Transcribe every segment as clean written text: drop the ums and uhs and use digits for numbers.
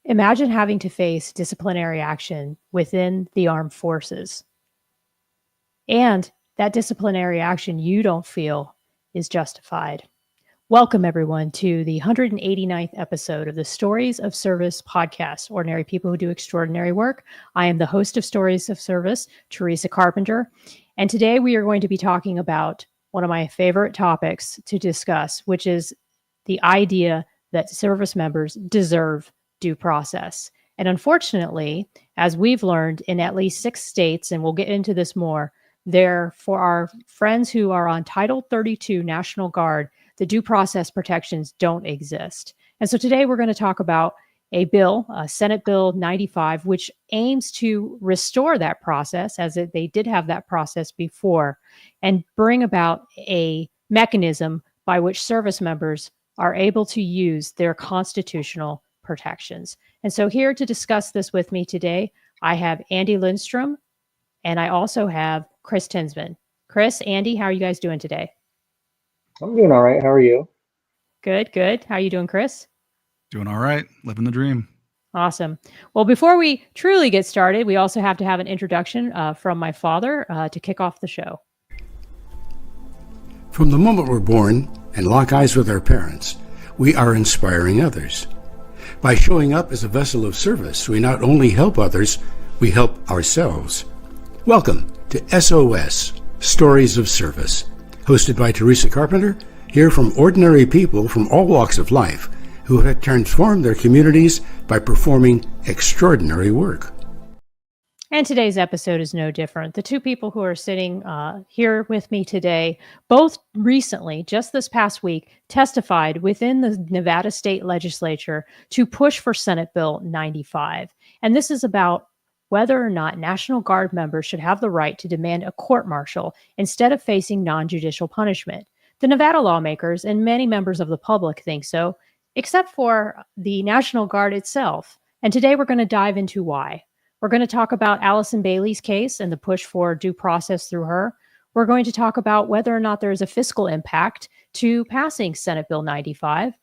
Imagine having to face disciplinary action within the armed forces, and that disciplinary action you don't feel is justified. Welcome, everyone, to the 189th episode of the Stories of Service podcast, Ordinary People Who Do Extraordinary Work. I am the host of Stories of Service, Teresa Carpenter, and today we are going to be talking about one of my favorite topics to discuss, which is the idea that service members deserve due process. And unfortunately, as we've learned in at least 6 states, and we'll get into this more, for our friends who are on Title 32 National Guard, the due process protections don't exist. And so today we're going to talk about a bill, Senate Bill 95, which aims to restore that process as they did have that process before, and bring about a mechanism by which service members are able to use their constitutional protections. And so here to discuss this with me today, I have Andy Lindstrom, and I also have Chris Tinsman. Chris, Andy, how are you guys doing today? I'm doing all right. How are you? Good, good. How are you doing, Chris? Doing all right. Living the dream. Awesome. Well, before we truly get started, we also have to have an introduction from my father to kick off the show. From the moment we're born and lock eyes with our parents, we are inspiring others. By showing up as a vessel of service, we not only help others, we help ourselves. Welcome to S.O.S, Stories of Service, hosted by Teresa Carpenter, hear from ordinary people from all walks of life who have transformed their communities by performing extraordinary work. And today's episode is no different. The two people who are sitting here with me today, both recently, just this past week, testified within the Nevada State Legislature to push for Senate Bill 95. And this is about whether or not National Guard members should have the right to demand a court-martial instead of facing non-judicial punishment. The Nevada lawmakers and many members of the public think so, except for the National Guard itself. And today we're going to dive into why. We're going to talk about Allison Bailey's case and the push for due process through her. We're going to talk about whether or not there is a fiscal impact to passing Senate Bill 95.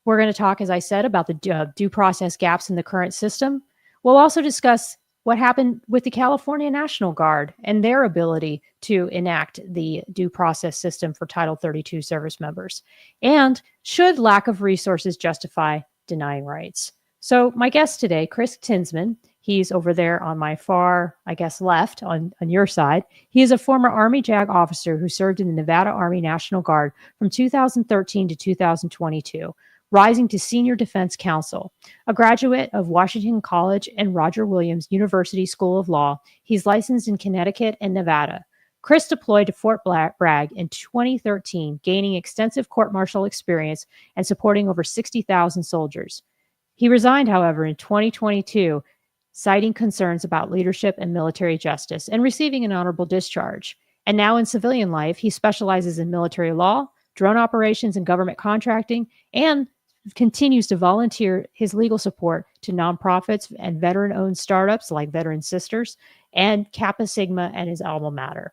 We're going to talk, as I said, about the due process gaps in the current system. We'll also discuss what happened with the California National Guard and their ability to enact the due process system for Title 32 service members. And should lack of resources justify denying rights? So my guest today, Chris Tinsman, he's over there on my far, left on your side. He is a former Army JAG officer who served in the Nevada Army National Guard from 2013 to 2022. Rising to Senior Defense Counsel. A graduate of Washington College and Roger Williams University School of Law, he's licensed in Connecticut and Nevada. Chris deployed to Fort Bragg in 2013, gaining extensive court-martial experience and supporting over 60,000 soldiers. He resigned, however, in 2022, citing concerns about leadership and military justice and receiving an honorable discharge. And now in civilian life, he specializes in military law, drone operations and government contracting, and continues to volunteer his legal support to nonprofits and veteran-owned startups like Veteran Sisters and Kappa Sigma and his alma mater.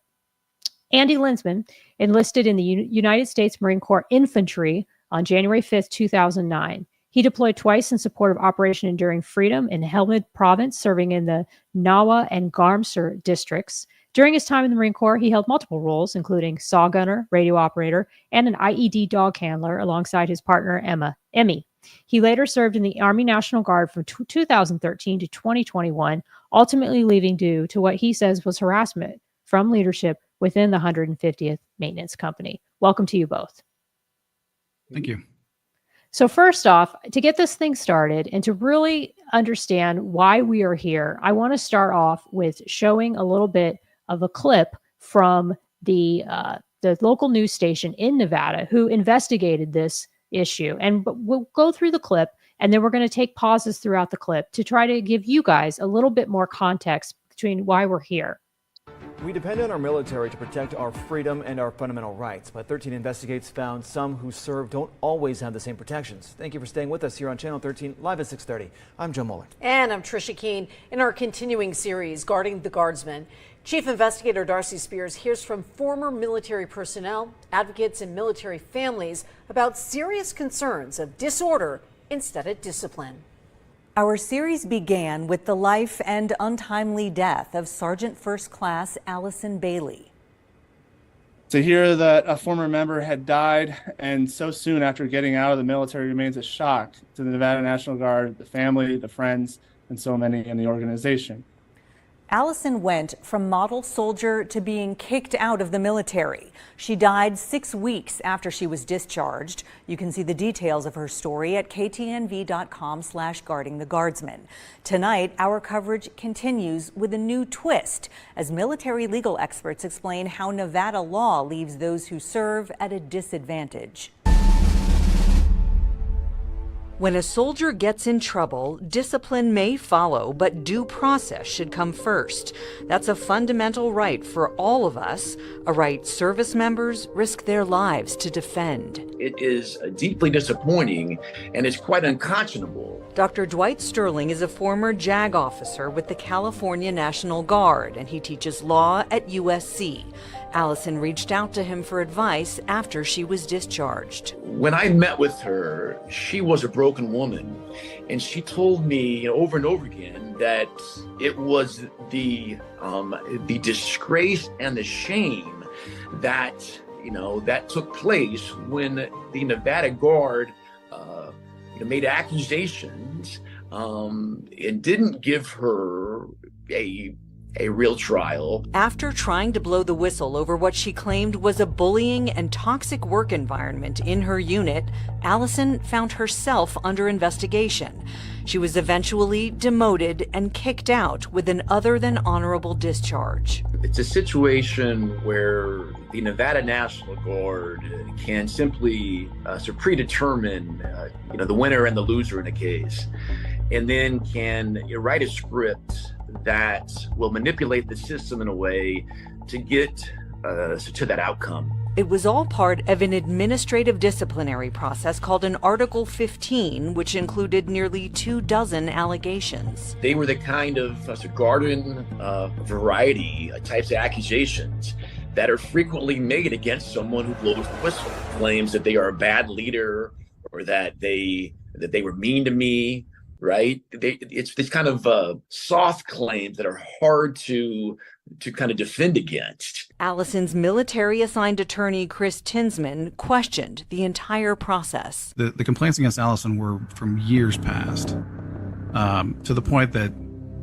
Andy Lindstrom enlisted in the United States Marine Corps Infantry on January 5th, 2009. He deployed twice in support of Operation Enduring Freedom in Helmand Province, serving in the Nawa and Garmser districts. During his time in the Marine Corps, he held multiple roles, including saw gunner, radio operator, and an IED Dog Handler alongside his partner, Emmie. He later served in the Army National Guard from 2013 to 2021, ultimately leaving due to what he says was harassment from leadership within the 150th Maintenance Company. Welcome to you both. Thank you. So first off, to get this thing started and to really understand why we are here, I want to start off with showing a little bit of a clip from the local news station in Nevada who investigated this issue. And we'll go through the clip, and then we're going to take pauses throughout the clip to try to give you guys a little bit more context between why we're here. We depend on our military to protect our freedom and our fundamental rights, but 13 Investigates found some who serve don't always have the same protections. Thank you for staying with us here on Channel 13, live at 6:30. I'm Joe Mueller. And I'm Tricia Keene. In our continuing series, Guarding the Guardsman, Chief Investigator Darcy Spears hears from former military personnel, advocates, and military families about serious concerns of disorder instead of discipline. Our series began with the life and untimely death of Sergeant First Class Allison Bailey. To hear that a former member had died and so soon after getting out of the military remains a shock to the Nevada National Guard, the family, the friends, and so many in the organization. Allison went from model soldier to being kicked out of the military. She died 6 weeks after she was discharged. You can see the details of her story at ktnv.com/guardingtheguardsman. Tonight, our coverage continues with a new twist as military legal experts explain how Nevada law leaves those who serve at a disadvantage. When a soldier gets in trouble, discipline may follow, but due process should come first. That's a fundamental right for all of us, a right service members risk their lives to defend. It is deeply disappointing and it's quite unconscionable. Dr. Dwight Sterling is a former JAG officer with the California National Guard, and he teaches law at USC. Allison reached out to him for advice after she was discharged. When I met with her, she was a broken woman, and she told me over and over again that it was the disgrace and the shame that that took place when the Nevada Guard made accusations and didn't give her a real trial. After trying to blow the whistle over what she claimed was a bullying and toxic work environment in her unit, Allison found herself under investigation. She was eventually demoted and kicked out with an other than honorable discharge. It's a situation where the Nevada National Guard can simply predetermine the winner and the loser in a case, and then can write a script that will manipulate the system in a way to get to that outcome. It was all part of an administrative disciplinary process called an Article 15, which included nearly 24 allegations. They were the kind of garden variety types of accusations that are frequently made against someone who blows the whistle, claims that they are a bad leader or that they were mean to me. Right? It's this kind of soft claims that are hard to kind of defend against. Allison's military-assigned attorney, Chris Tinsman, questioned the entire process. The complaints against Allison were from years past, to the point that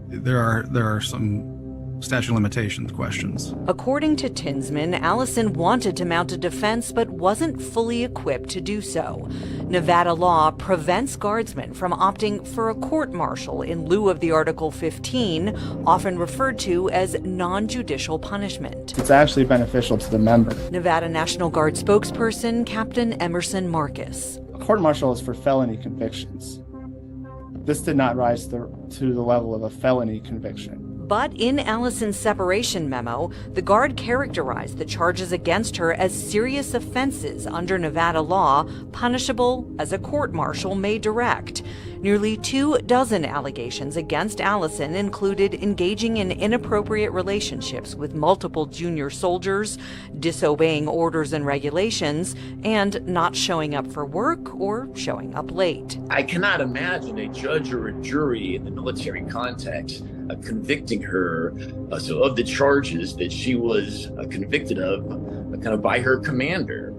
there are some statute of limitations questions. According to Tinsman, Allison wanted to mount a defense but wasn't fully equipped to do so. Nevada law prevents guardsmen from opting for a court-martial in lieu of the Article 15, often referred to as non-judicial punishment. It's actually beneficial to the member. Nevada National Guard spokesperson Captain Emerson Marcus. A court-martial is for felony convictions. This did not rise to the level of a felony conviction. But in Allison's separation memo, the Guard characterized the charges against her as serious offenses under Nevada law, punishable as a court-martial may direct. Nearly 24 allegations against Allison included engaging in inappropriate relationships with multiple junior soldiers, disobeying orders and regulations, and not showing up for work or showing up late. I cannot imagine a judge or a jury in the military context convicting her of the charges that she was convicted of kind of by her commander.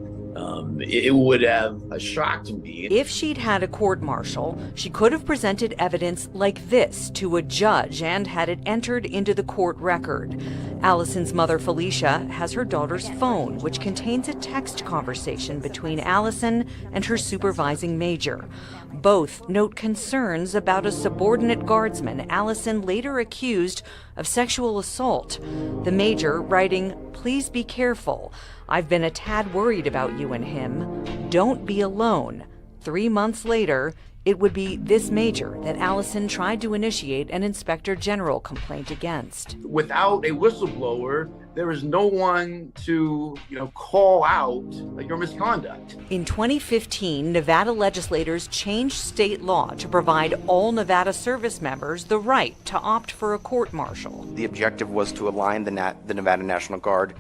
It would have shocked me. If she'd had a court-martial, she could have presented evidence like this to a judge and had it entered into the court record. Allison's mother, Felicia, has her daughter's phone, which contains a text conversation between Allison and her supervising major. Both note concerns about a subordinate guardsman Allison later accused of sexual assault. The major writing, "Please be careful. I've been a tad worried about you and him. Don't be alone." 3 months later, it would be this major that Allison tried to initiate an inspector general complaint against. Without a whistleblower, there is no one to, call out your misconduct. In 2015, Nevada legislators changed state law to provide all Nevada service members the right to opt for a court-martial. The objective was to align the Nevada National Guard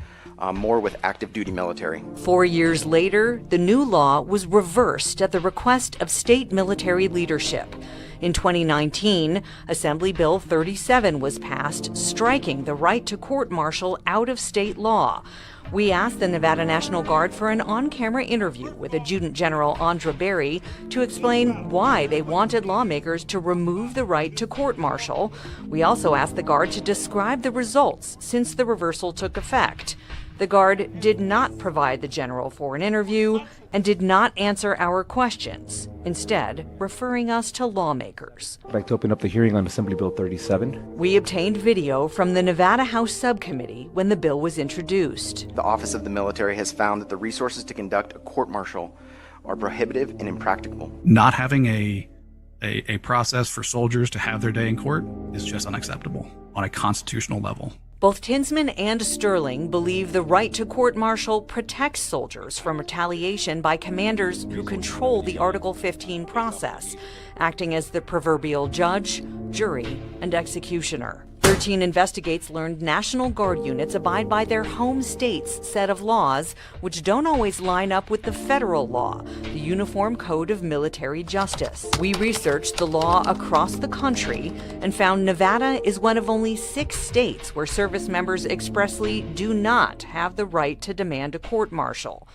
more with active duty military. 4 years later, the new law was reversed at the request of state military leadership. In 2019, Assembly Bill 37 was passed, striking the right to court-martial out of state law. We asked the Nevada National Guard for an on-camera interview with Adjutant General Andra Berry to explain why they wanted lawmakers to remove the right to court-martial. We also asked the Guard to describe the results since the reversal took effect. The Guard did not provide the general for an interview and did not answer our questions, instead referring us to lawmakers. I'd like to open up the hearing on Assembly Bill 37. We obtained video from the Nevada House Subcommittee when the bill was introduced. The Office of the Military has found that the resources to conduct a court-martial are prohibitive and impracticable. Not having a process for soldiers to have their day in court is just unacceptable on a constitutional level. Both Tinsman and Sterling believe the right to court-martial protects soldiers from retaliation by commanders who control the Article 15 process, acting as the proverbial judge, jury, and executioner. 13 Investigates learned National Guard units abide by their home state's set of laws, which don't always line up with the federal law, the Uniform Code of Military Justice. We researched the law across the country and found Nevada is one of only 6 states where service members expressly do not have the right to demand a court-martial.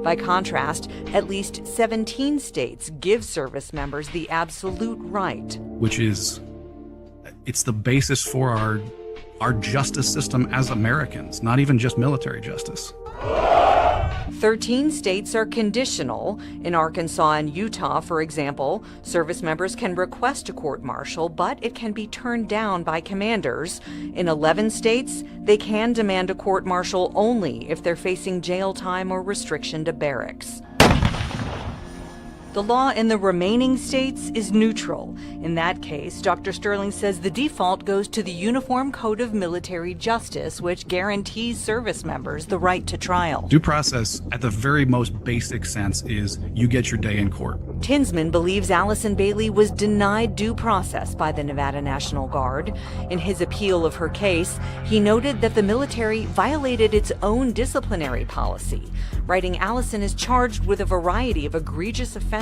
By contrast, at least 17 states give service members the absolute right. Which is, it's the basis for our justice system as Americans, not even just military justice. 13 states are conditional. In Arkansas and Utah, for example, service members can request a court-martial, but it can be turned down by commanders. In 11 states, they can demand a court-martial only if they're facing jail time or restriction to barracks. The law in the remaining states is neutral. In that case, Dr. Sterling says the default goes to the Uniform Code of Military Justice, which guarantees service members the right to trial. Due process, at the very most basic sense, is you get your day in court. Tinsman believes Allison Bailey was denied due process by the Nevada National Guard. In his appeal of her case, he noted that the military violated its own disciplinary policy, writing Allison is charged with a variety of egregious offenses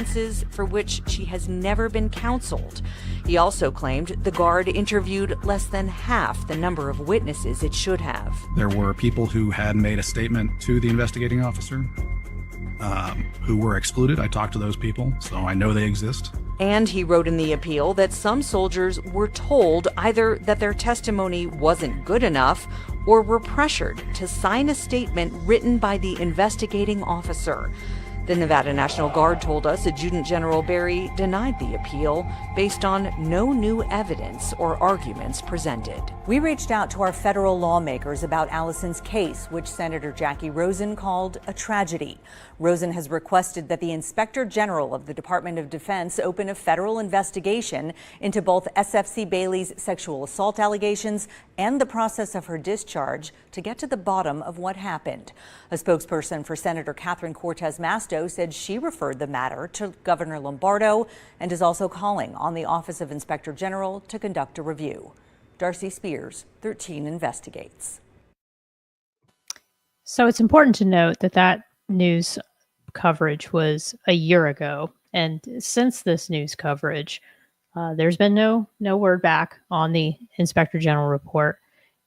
for which she has never been counseled. He also claimed the Guard interviewed less than half the number of witnesses it should have. There were people who had made a statement to the investigating officer who were excluded. I talked to those people, so I know they exist. And he wrote in the appeal that some soldiers were told either that their testimony wasn't good enough or were pressured to sign a statement written by the investigating officer. The Nevada National Guard told us Adjutant General Berry denied the appeal based on no new evidence or arguments presented. We reached out to our federal lawmakers about Allison's case, which Senator Jackie Rosen called a tragedy. Rosen has requested that the Inspector General of the Department of Defense open a federal investigation into both SFC Bailey's sexual assault allegations and the process of her discharge to get to the bottom of what happened. A spokesperson for Senator Catherine Cortez Masto said she referred the matter to Governor Lombardo and is also calling on the Office of Inspector General to conduct a review. Darcy Spears, 13 Investigates. So it's important to note that that news coverage was a year ago. And since this news coverage, there's been no word back on the Inspector General report.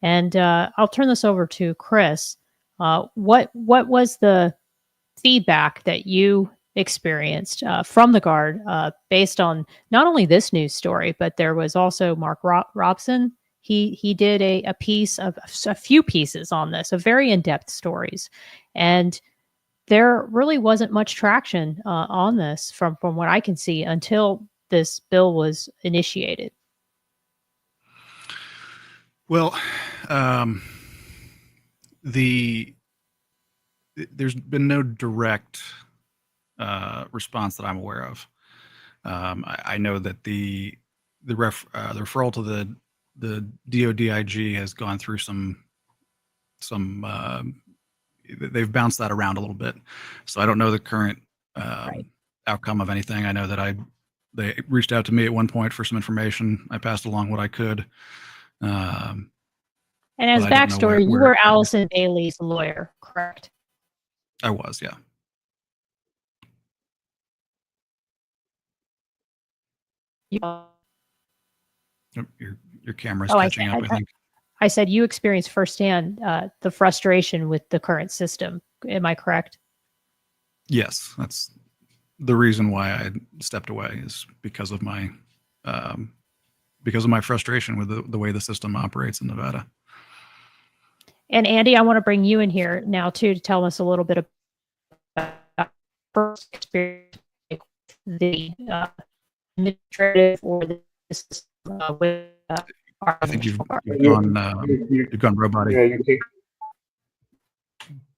And I'll turn this over to Chris. What was the feedback that you experienced from the Guard based on not only this news story, but there was also Mark Robson. He did a piece of a few pieces on this, of very in-depth stories. And there really wasn't much traction on this from what I can see until this bill was initiated. Well, there's been no direct response that I'm aware of. I know that the referral to the DODIG has gone through some they've bounced that around a little bit. So I don't know the current outcome of anything. I know that they reached out to me at one point for some information. I passed along what I could. And as backstory, you were Allison Bailey's lawyer, correct? I was, yeah. Your camera's Oh, catching up, I think. I said you experienced firsthand the frustration with the current system. Am I correct? Yes, that's the reason why I stepped away, is because of my frustration with the way the system operates in Nevada. And Andy, I want to bring you in here now too to tell us a little bit about first experience with the administrative or the system with our I think you've You're- gone robotic. Yeah, you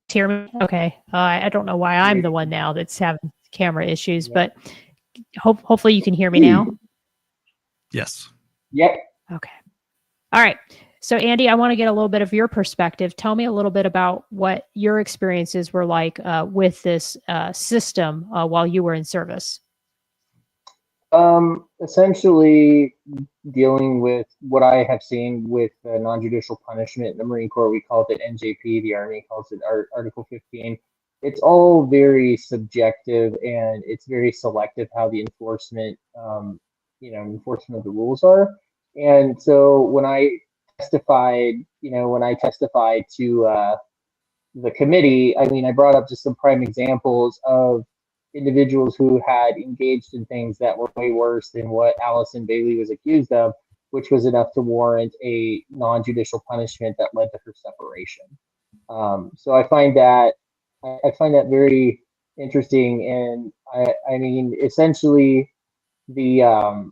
hear me? Okay. I don't know why I'm the one now that's having camera issues, but hopefully you can hear me now. Yes. Yep. Okay. All right. So Andy, I want to get a little bit of your perspective. Tell me a little bit about what your experiences were like with this system while you were in service. Essentially dealing with what I have seen with non-judicial punishment in the Marine Corps. We call it NJP, the Army calls it Article 15. It's all very subjective and it's very selective how the enforcement, enforcement of the rules are. And so when I testified to the committee, I mean, I brought up just some prime examples of individuals who had engaged in things that were way worse than what Allison Bailey was accused of, which was enough to warrant a non-judicial punishment that led to her separation. So I find that very interesting, and I mean, essentially, it's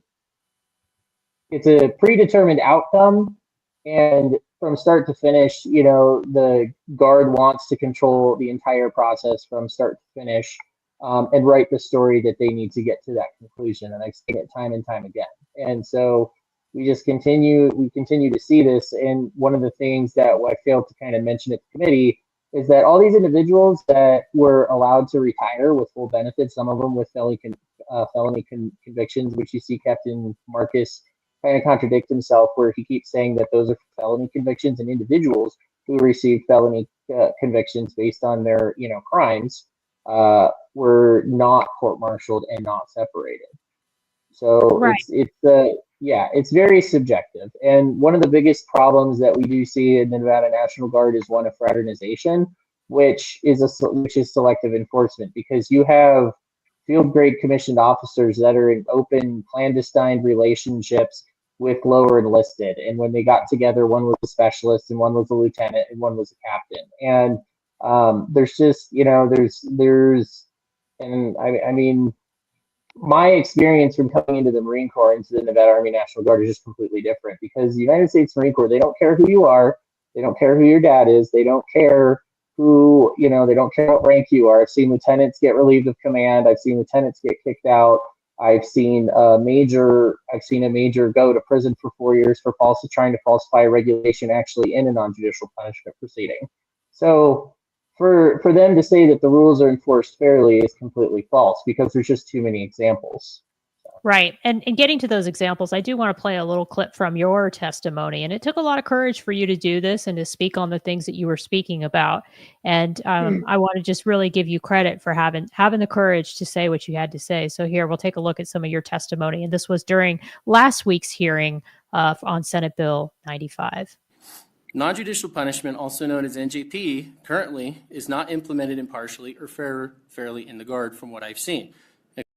a predetermined outcome, and from start to finish, the guard wants to control the entire process from start to finish. And write the story that they need to get to that conclusion. And I've seen it time and time again. And so we continue to see this. And one of the things that I failed to kind of mention at the committee is that all these individuals that were allowed to retire with full benefits, some of them with felony convictions, which you see Captain Marcus kind of contradict himself, where he keeps saying that those are felony convictions, and individuals who received felony convictions based on their crimes were not court-martialed and not separated. So right. It's very subjective. And one of the biggest problems that we do see in the Nevada National Guard is one of fraternization, which is selective enforcement, because you have field grade commissioned officers that are in open clandestine relationships with lower enlisted. And when they got together, one was a specialist and one was a lieutenant and one was a captain. And there's just, and I mean, my experience from coming into the Marine Corps, into the Nevada Army National Guard, is just completely different, because the United States Marine Corps, they don't care who you are. They don't care who your dad is. They don't care who, they don't care what rank you are. I've seen lieutenants get relieved of command. I've seen lieutenants get kicked out. I've seen a major go to prison for 4 years for trying to falsify a regulation actually in a non-judicial punishment proceeding. So for them to say that the rules are enforced fairly is completely false, because there's just too many examples. Right. And getting to those examples, I do want to play a little clip from your testimony. And it took a lot of courage for you to do this and to speak on the things that you were speaking about. And I want to just really give you credit for having the courage to say what you had to say. So here, we'll take a look at some of your testimony. And this was during last week's hearing on Senate Bill 95. Non-judicial punishment, also known as NJP, currently is not implemented impartially or fairly in the Guard, from what I've seen.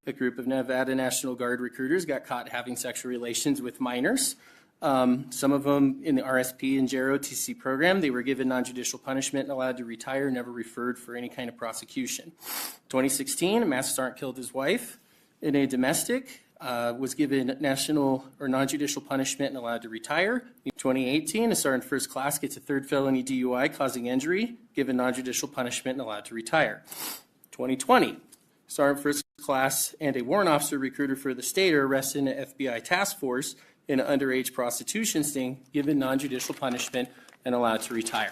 A group of Nevada National Guard recruiters got caught having sexual relations with minors. Some of them in the RSP and JROTC program, they were given non-judicial punishment and allowed to retire, never referred for any kind of prosecution. 2016, a master sergeant killed his wife in a domestic. Was given national or non-judicial punishment and allowed to retire. In 2018, a sergeant first class gets a third felony DUI causing injury, given non-judicial punishment and allowed to retire. 2020, sergeant first class and a warrant officer recruiter for the state are arrested in an FBI task force in an underage prostitution sting, given non-judicial punishment and allowed to retire.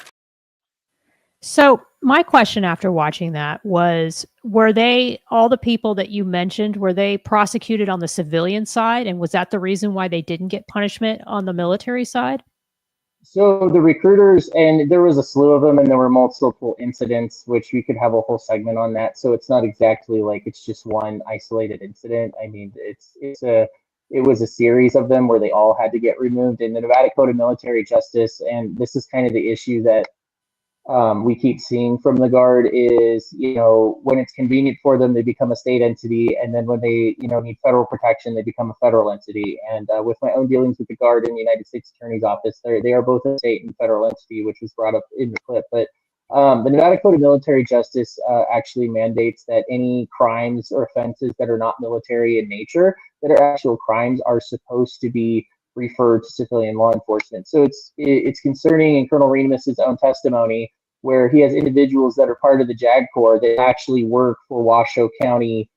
So my question after watching that was, were they, all the people that you mentioned, were they prosecuted on the civilian side? And was that the reason why they didn't get punishment on the military side? So the recruiters, and there was a slew of them, and there were multiple incidents, which we could have a whole segment on that. So it's not exactly like it's just one isolated incident. I mean, it's it was a series of them where they all had to get removed. In the Nevada Code of Military Justice, and this is kind of the issue that we keep seeing from the Guard is, when it's convenient for them, they become a state entity, and then when they, need federal protection, they become a federal entity. And with my own dealings with the Guard in the United States Attorney's Office, they are both a state and federal entity, which was brought up in the clip. But the Nevada Code of Military Justice actually mandates that any crimes or offenses that are not military in nature, that are actual crimes, are supposed to be referred to civilian law enforcement. So it's concerning in Colonel Remus' own testimony, where he has individuals that are part of the JAG Corps that actually work for Washoe County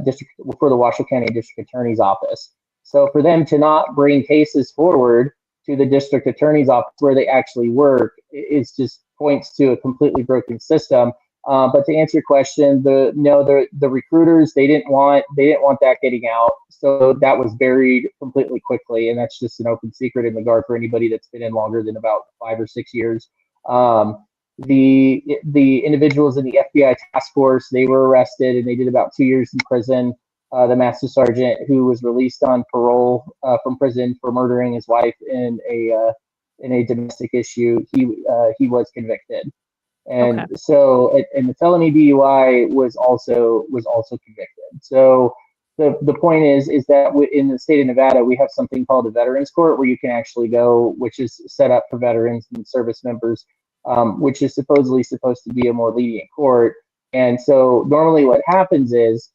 District, for the Washoe County District Attorney's Office. So for them to not bring cases forward to the District Attorney's Office where they actually work, it just points to a completely broken system. But to answer your question, the recruiters, they didn't want that getting out, so that was buried completely quickly, and that's just an open secret in the Guard for anybody that's been in longer than about 5 or 6 years. The individuals in the FBI task force, they were arrested and they did about 2 years in prison. The master sergeant, who was released on parole from prison for murdering his wife in a domestic issue, he was convicted. And Okay. so, and the felony DUI was also convicted. So the point is that in the state of Nevada, we have something called a Veterans Court where you can actually go, which is set up for veterans and service members, which is supposedly supposed to be a more lenient court. And so normally what happens is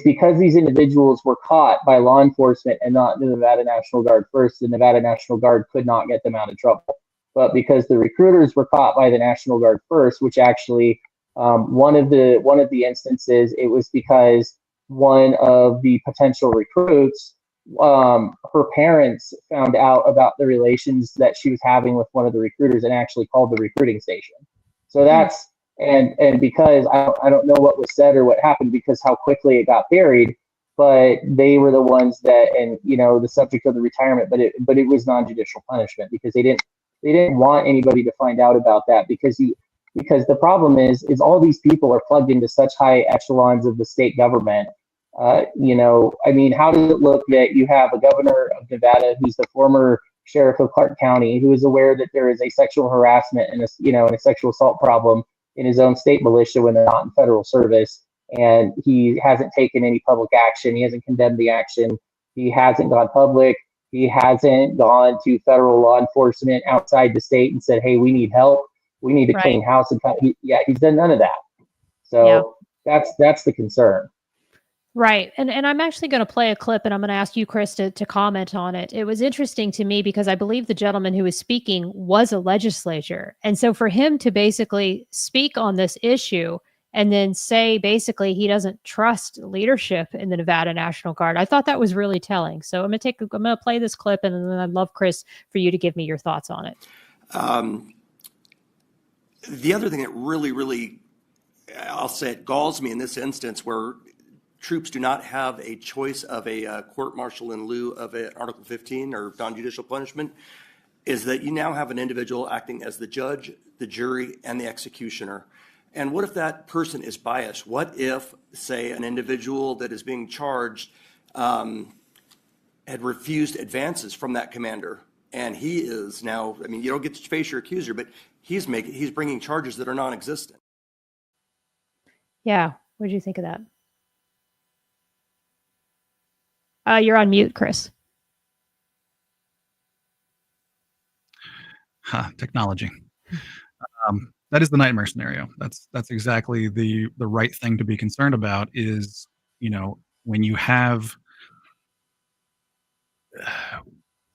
because these individuals were caught by law enforcement and not the Nevada National Guard first, the Nevada National Guard could not get them out of trouble. But because the recruiters were caught by the National Guard first, which actually one of the instances, it was because one of the potential recruits, her parents found out about the relations that she was having with one of the recruiters and actually called the recruiting station. So that's and because I don't know what was said or what happened because how quickly it got buried, but they were the ones that, and the subject of the retirement, but it was non-judicial punishment because they didn't want anybody to find out about that because the problem is all these people are plugged into such high echelons of the state government. I mean, how does it look that you have a governor of Nevada who's the former sheriff of Clark County who is aware that there is a sexual harassment and a sexual assault problem in his own state militia when they're not in federal service, and he hasn't taken any public action, he hasn't condemned the action, he hasn't gone public, he hasn't gone to federal law enforcement outside the state and said, hey, we need help, we need to clean house, and he's done none of that. So that's the concern. Right. And I'm actually going to play a clip and I'm going to ask you, Chris, to comment on it. It was interesting to me because I believe the gentleman who was speaking was a legislator. And so for him to basically speak on this issue and then say basically he doesn't trust leadership in the Nevada National Guard, I thought that was really telling. So I'm going to play this clip and then I'd love, Chris, for you to give me your thoughts on it. The other thing that really, I'll say it galls me in this instance where troops do not have a choice of a court-martial in lieu of an Article 15 or non-judicial punishment is that you now have an individual acting as the judge, the jury, and the executioner. And what if that person is biased? What if, say, an individual that is being charged had refused advances from that commander? And he is now, I mean, you don't get to face your accuser, but he's bringing charges that are non-existent. Yeah. What did you think of that? You're on mute, Chris. Technology. That is the nightmare scenario. That's exactly the right thing to be concerned about is, when you have,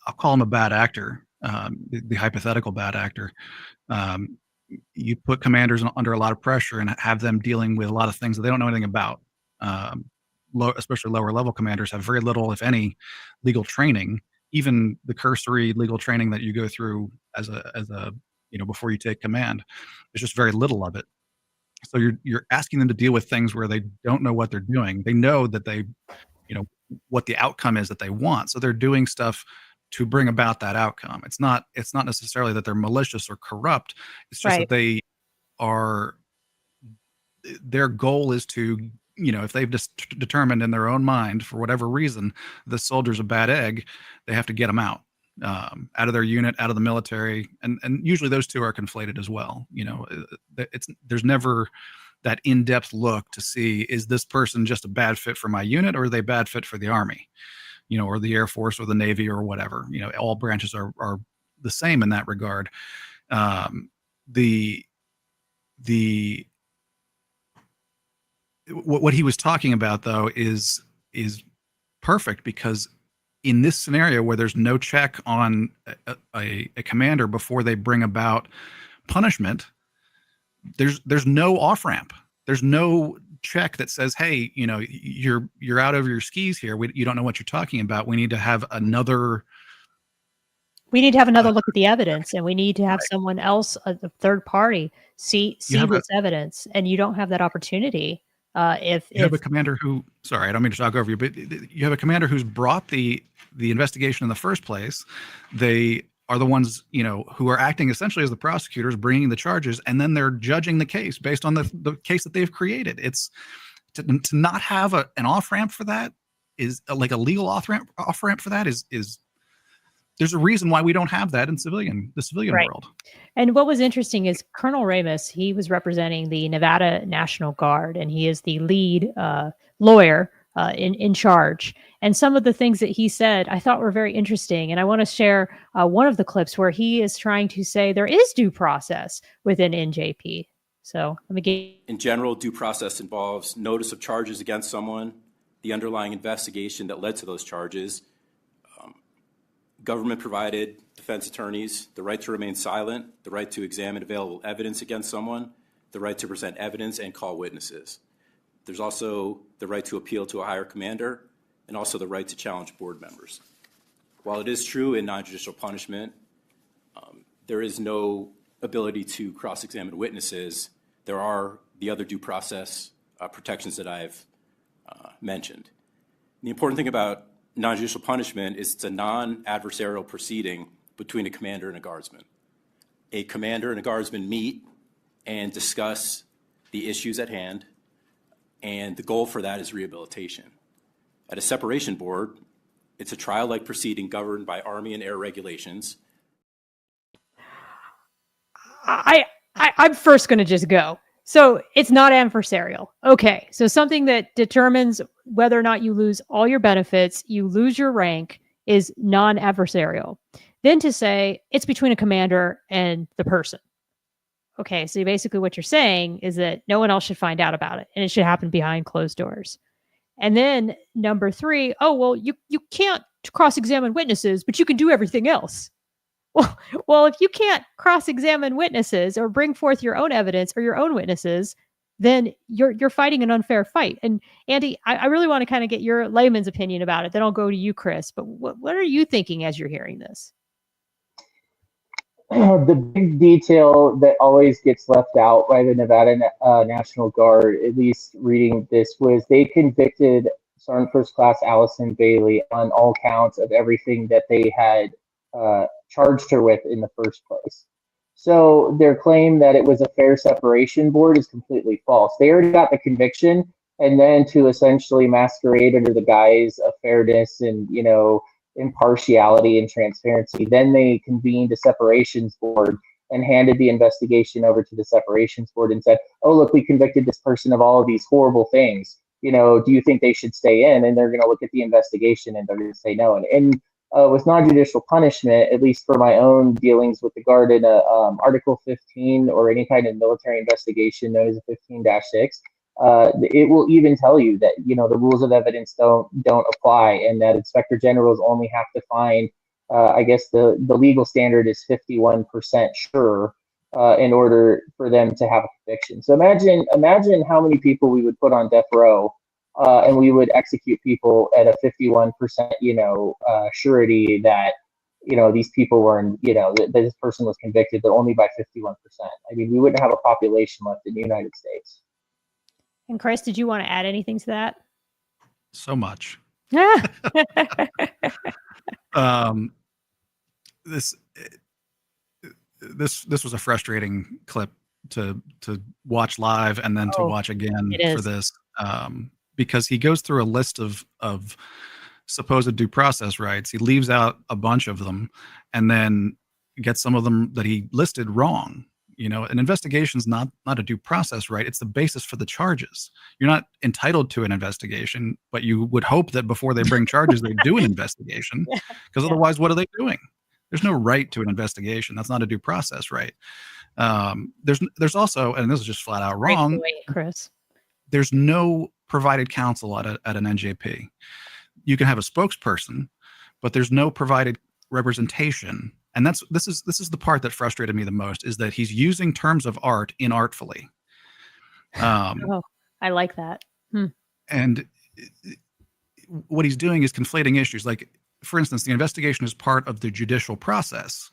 I'll call him a bad actor, the hypothetical bad actor. You put commanders under a lot of pressure and have them dealing with a lot of things that they don't know anything about. Especially lower level commanders have very little, if any, legal training. Even the cursory legal training that you go through as a before you take command, there's just very little of it. So you're asking them to deal with things where they don't know what they're doing. They know that what the outcome is that they want. So they're doing stuff to bring about that outcome. It's not necessarily that they're malicious or corrupt. It's just that they are. Their goal is to if they've just determined in their own mind for whatever reason this soldier's a bad egg, they have to get him out of their unit, out of the military, and usually those two are conflated as well. There's never that in-depth look to see, is this person just a bad fit for my unit, or are they a bad fit for the Army, or the Air Force or the Navy or whatever. All branches are the same in that regard. What he was talking about, though, is perfect, because in this scenario where there's no check on a commander before they bring about punishment, there's no off ramp. There's no check that says, hey, you're out over your skis here. You don't know what you're talking about. We need to have another. We need to have another look at the evidence, and we need to have someone else, a third party, see this evidence, and you don't have that opportunity. If you have a commander who, sorry, I don't mean to talk over you, but you have a commander who's brought the investigation in the first place. They are the ones, who are acting essentially as the prosecutors, bringing the charges, and then they're judging the case based on the case that they've created. It's to not have an off ramp for that is like a legal off ramp for that is there's a reason why we don't have that in the civilian world. And what was interesting is Colonel Ramos, he was representing the Nevada National Guard, and he is the lead lawyer in charge. And some of the things that he said I thought were very interesting. And I want to share one of the clips where he is trying to say there is due process within NJP. So let me get. In general, due process involves notice of charges against someone, the underlying investigation that led to those charges, government-provided defense attorneys, the right to remain silent, the right to examine available evidence against someone, the right to present evidence and call witnesses. There's also the right to appeal to a higher commander, and also the right to challenge board members. While it is true in non-judicial punishment, there is no ability to cross-examine witnesses. There are the other due process protections that I've mentioned. The important thing about non-judicial punishment is it's a non-adversarial proceeding between a commander and a guardsman. A commander and a guardsman meet and discuss the issues at hand, and the goal for that is rehabilitation. At a separation board, it's a trial-like proceeding governed by Army and Air regulations. I'm first going to just go. So it's not adversarial. Okay. So something that determines whether or not you lose all your benefits, you lose your rank, is non-adversarial. Then to say it's between a commander and the person. Okay. So basically what you're saying is that no one else should find out about it, and it should happen behind closed doors. And then number 3, you can't cross-examine witnesses, but you can do everything else. Well, if you can't cross-examine witnesses or bring forth your own evidence or your own witnesses, then you're fighting an unfair fight. And Andy, I really want to kind of get your layman's opinion about it. Then I'll go to you, Chris. But what are you thinking as you're hearing this? The big detail that always gets left out by the Nevada National Guard, at least reading this, was they convicted Sergeant First Class Allison Bailey on all counts of everything that they had charged her with in the first place. So their claim that it was a fair separation board is completely false. They already got the conviction, and then to essentially masquerade under the guise of fairness and, impartiality and transparency, then they convened a separations board and handed the investigation over to the separations board and said, oh, look, we convicted this person of all of these horrible things. Do you think they should stay in? And they're going to look at the investigation and they're going to say no. And with non-judicial punishment, at least for my own dealings with the Guard in Article 15 or any kind of military investigation known as a 15-6, it will even tell you that the rules of evidence don't apply, and that inspector generals only have to find, I guess the legal standard is 51% sure in order for them to have a conviction. So imagine how many people we would put on death row. And we would execute people at a 51%, surety that, these people were that this person was convicted, but only by 51%. I mean, we wouldn't have a population left in the United States. And Chris, did you want to add anything to that? So much. This was a frustrating clip to watch live and then to watch again for this, because he goes through a list of supposed due process rights. He leaves out a bunch of them, and then gets some of them that he listed wrong. You know, an investigation is not a due process right. It's the basis for the charges. You're not entitled to an investigation, but you would hope that before they bring charges, they do an investigation, because otherwise, what are they doing? There's no right to an investigation. That's not a due process right. There's also, and this is just flat out wrong, Chris. There's no provided counsel at an NJP. You can have a spokesperson, but there's no provided representation. And this is the part that frustrated me the most, is that he's using terms of art inartfully. I like that. And what he's doing is conflating issues. Like, for instance, the investigation is part of the judicial process.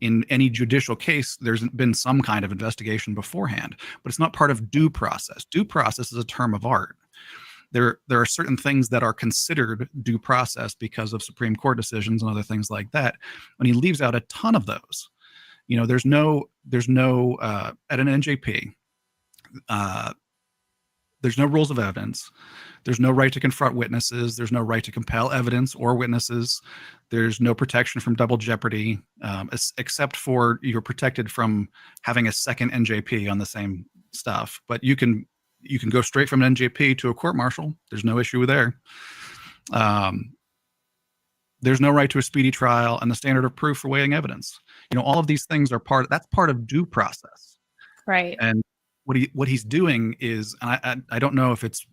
In any judicial case, there's been some kind of investigation beforehand, but it's not part of due process. Due process is a term of art. There are certain things that are considered due process because of Supreme Court decisions and other things like that. When he leaves out a ton of those, you know, there's no at an NJP, there's no rules of evidence. There's no right to confront witnesses. There's no right to compel evidence or witnesses. There's no protection from double jeopardy, except for you're protected from having a second NJP on the same stuff. But you can go straight from an NJP to a court martial. There's no issue there. There's no right to a speedy trial, and the standard of proof for weighing evidence. You know, all of these things are that's part of due process. Right. And what he's doing is, and I don't know if it's,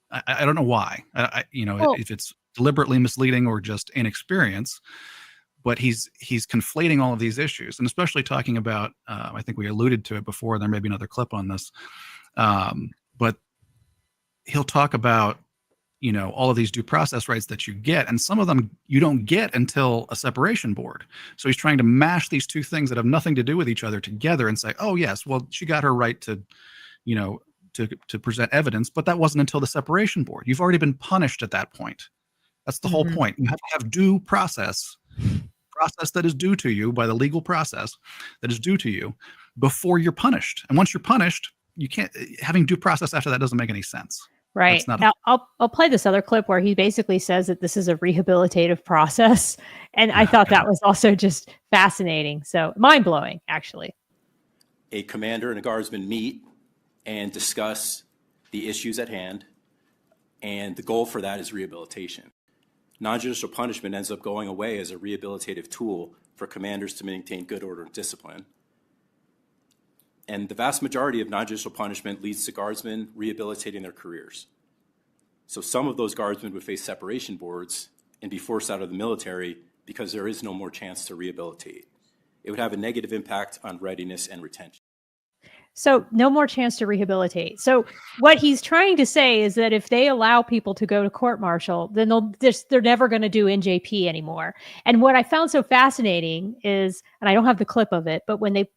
I don't know why, if it's deliberately misleading or just inexperience, but he's conflating all of these issues, and especially talking about, I think we alluded to it before, there may be another clip on this, but he'll talk about, you know, all of these due process rights that you get, and some of them you don't get until a separation board. So he's trying to mash these two things that have nothing to do with each other together and say, oh yes, well, she got her right to, you know, to present evidence, but that wasn't until the separation board. You've already been punished at that point. That's the whole point. You have to have due process that is due to you by the legal process that is due to you before you're punished. And once you're punished, you can't, having due process after that doesn't make any sense. Right. Now, I'll play this other clip where he basically says that this is a rehabilitative process. And I thought that was also just fascinating. So mind-blowing, actually. A commander and a guardsman meet and discuss the issues at hand, and the goal for that is rehabilitation. Non-judicial punishment ends up going away as a rehabilitative tool for commanders to maintain good order and discipline. And the vast majority of non-judicial punishment leads to guardsmen rehabilitating their careers. So some of those guardsmen would face separation boards and be forced out of the military because there is no more chance to rehabilitate. It would have a negative impact on readiness and retention. So no more chance to rehabilitate. So what he's trying to say is that if they allow people to go to court martial, then they're never going to do NJP anymore. And what I found so fascinating is, and I don't have the clip of it, but when they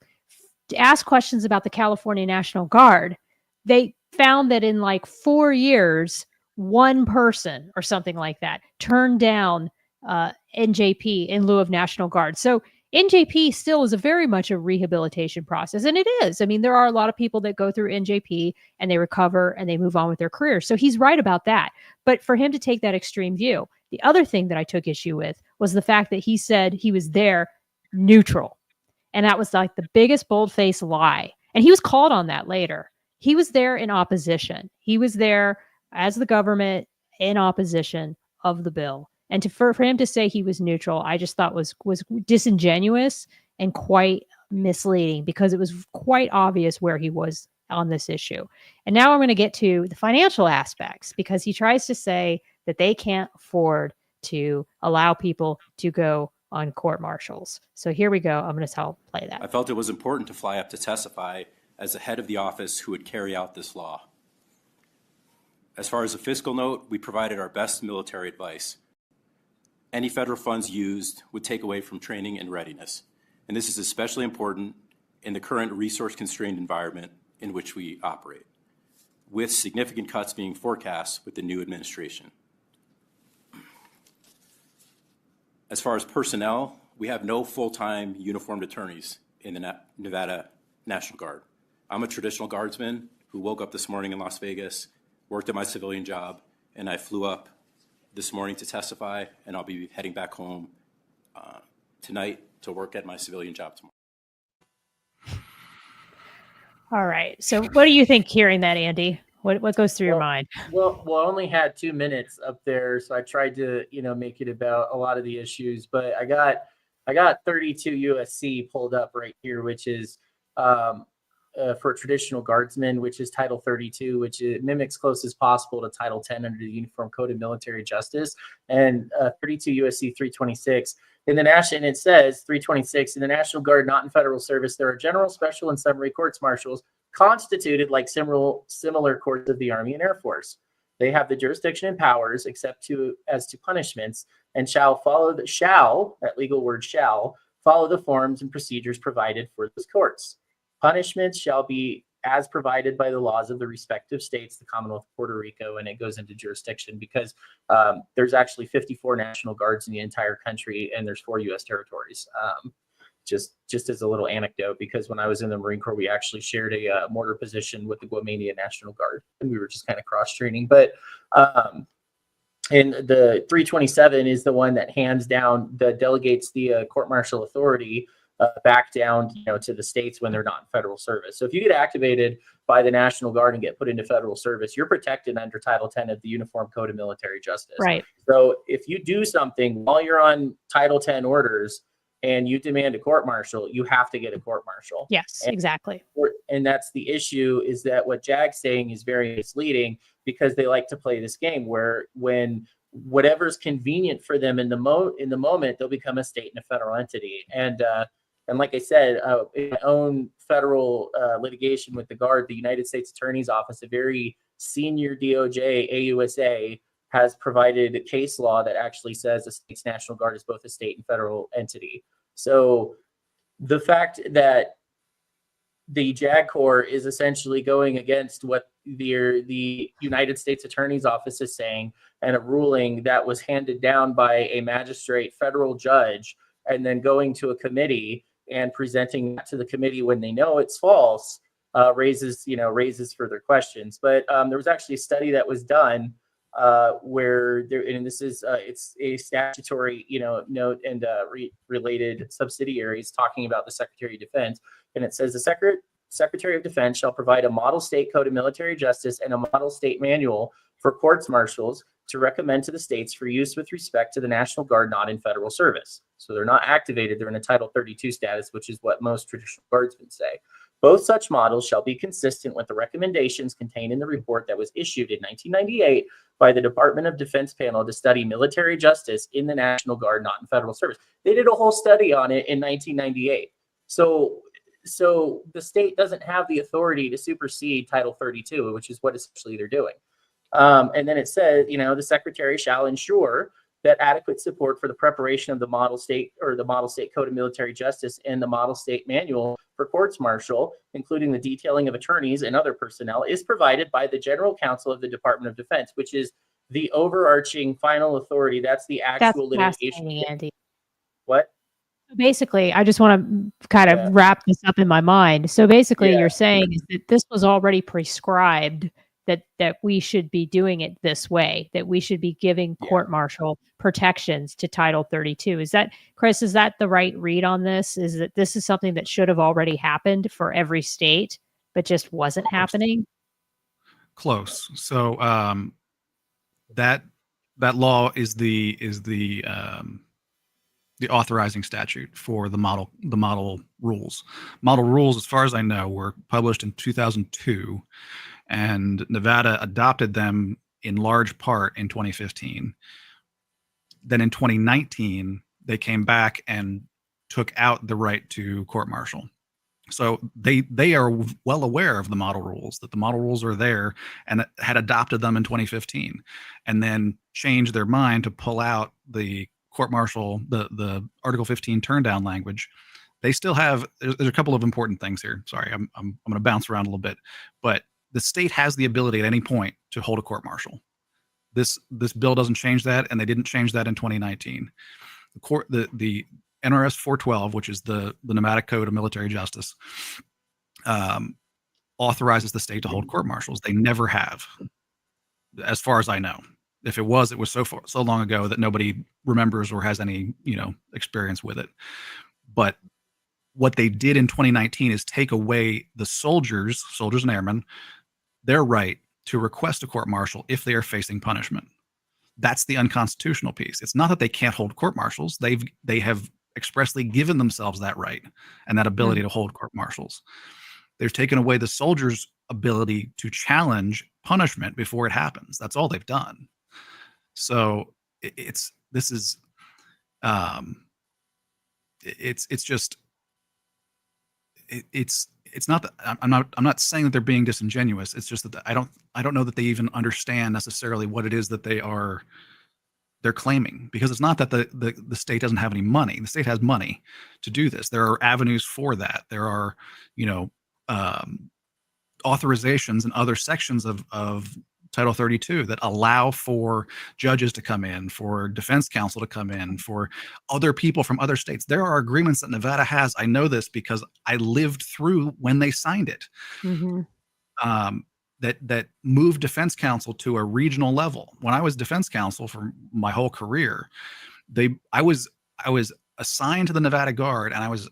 asked questions about the California National Guard, they found that in like 4 years, one person or something like that turned down NJP in lieu of National Guard. So NJP still is very much a rehabilitation process. And it is. I mean, there are a lot of people that go through NJP and they recover and they move on with their career. So he's right about that. But for him to take that extreme view, the other thing that I took issue with was the fact that he said he was there neutral. And that was like the biggest bold-faced lie. And he was called on that later. He was there in opposition. He was there as the government in opposition of the bill. And for him to say he was neutral, I just thought was disingenuous and quite misleading, because it was quite obvious where he was on this issue. And now I'm going to get to the financial aspects, because he tries to say that they can't afford to allow people to go on court martials. So here we go. I'm going to play that. I felt it was important to fly up to testify as the head of the office who would carry out this law. As far as a fiscal note, we provided our best military advice. Any federal funds used would take away from training and readiness. And this is especially important in the current resource-constrained environment in which we operate, with significant cuts being forecast with the new administration. As far as personnel, we have no full-time uniformed attorneys in the Nevada National Guard. I'm a traditional guardsman who woke up this morning in Las Vegas, worked at my civilian job, and I flew up this morning to testify, and I'll be heading back home tonight to work at my civilian job tomorrow. All right. So what do you think hearing that, Andy? What goes through your mind? Well, I only had 2 minutes up there, so I tried to, make it about a lot of the issues. But I got 32 USC pulled up right here, which is for traditional guardsmen, which is Title 32, which it mimics close as possible to Title 10 under the Uniform Code of Military Justice, and 32 USC 326. In the national, and it says 326 in the National Guard, not in federal service, there are general, special, and summary courts martials constituted like similar courts of the Army and Air Force. They have the jurisdiction and powers, except as to punishments, and shall, that legal word shall, follow the forms and procedures provided for those courts. Punishments shall be as provided by the laws of the respective states, the Commonwealth of Puerto Rico, and it goes into jurisdiction because there's actually 54 National Guards in the entire country, and there's 4 U.S. territories. Just as a little anecdote, because when I was in the Marine Corps, we actually shared a mortar position with the Guamania National Guard, and we were just kind of cross-training. But and the 327 is the one that hands down, that delegates the court-martial authority back down, to the states when they're not in federal service. So if you get activated by the National Guard and get put into federal service, you're protected under Title 10 of the Uniform Code of Military Justice. Right. So if you do something while you're on Title 10 orders and you demand a court-martial, you have to get a court-martial. Yes, exactly. And that's the issue, is that what Jag's saying is very misleading, because they like to play this game where when whatever's convenient for them in the moment, they'll become a state and a federal entity. And like I said, in my own federal litigation with the Guard, the United States Attorney's Office, a very senior DOJ AUSA, has provided a case law that actually says the state's National Guard is both a state and federal entity. So the fact that the JAG Corps is essentially going against what the United States Attorney's Office is saying, and a ruling that was handed down by a magistrate federal judge, and then going to a committee and presenting that to the committee when they know it's false, raises further questions. But there was actually a study that was done where there, and this is it's a statutory note and related subsidiaries talking about the Secretary of Defense, and it says the Secretary of Defense shall provide a model state code of military justice and a model state manual for courts martials to recommend to the states for use with respect to the National Guard not in federal service. So they're not activated, they're in a Title 32 status, which is what most traditional guardsmen say. Both such models shall be consistent with the recommendations contained in the report that was issued in 1998 by the Department of Defense panel to study military justice in the National Guard not in federal service. They did a whole study on it in 1998. So the state doesn't have the authority to supersede Title 32, which is what essentially they're doing. And then it says, the Secretary shall ensure that adequate support for the preparation of the model state or the model state code of military justice and the model state manual for courts martial, including the detailing of attorneys and other personnel, is provided by the General Counsel of the Department of Defense, which is the overarching final authority. That's the actual litigation. Andy. What? Basically, I just want to kind of wrap this up in my mind. So basically, you're saying is that this was already prescribed, that we should be doing it this way, that we should be giving court-martial protections to Title 32. Is that, Chris, is that the right read on this? Is that this is something that should have already happened for every state, but just wasn't happening? Close. So that law is the authorizing statute for the model rules. Model rules, as far as I know, were published in 2002. And Nevada adopted them in large part in 2015. Then in 2019, they came back and took out the right to court-martial. So they are well aware of the model rules, that the model rules are there, and had adopted them in 2015, and then changed their mind to pull out the court-martial, the Article 15 turn-down language. They still have, there's a couple of important things here. Sorry, I'm going to bounce around a little bit, but the state has the ability at any point to hold a court-martial. This bill doesn't change that, and they didn't change that in 2019. The NRS 412, which is the Nevada Code of Military Justice, authorizes the state to hold court martials. They never have, as far as I know. If it was so long ago that nobody remembers or has any, experience with it. But what they did in 2019 is take away the soldiers and airmen, their right to request a court martial if they are facing punishment. That's the unconstitutional piece. It's not that they can't hold court martials. They have expressly given themselves that right and that ability to hold court martials. They've taken away the soldiers' ability to challenge punishment before it happens. That's all they've done. So it's not that I'm not saying that they're being disingenuous. It's just that I don't know that they even understand necessarily what it is that they're claiming, because it's not that the state doesn't have any money. The state has money to do this. There are avenues for that. There are, authorizations in other sections of Title 32 that allow for judges to come in, for defense counsel to come in, for other people from other states. There are agreements that Nevada has. I know this because I lived through when they signed it. That moved defense counsel to a regional level. When I was defense counsel for my whole career, I was assigned to the Nevada Guard, and I was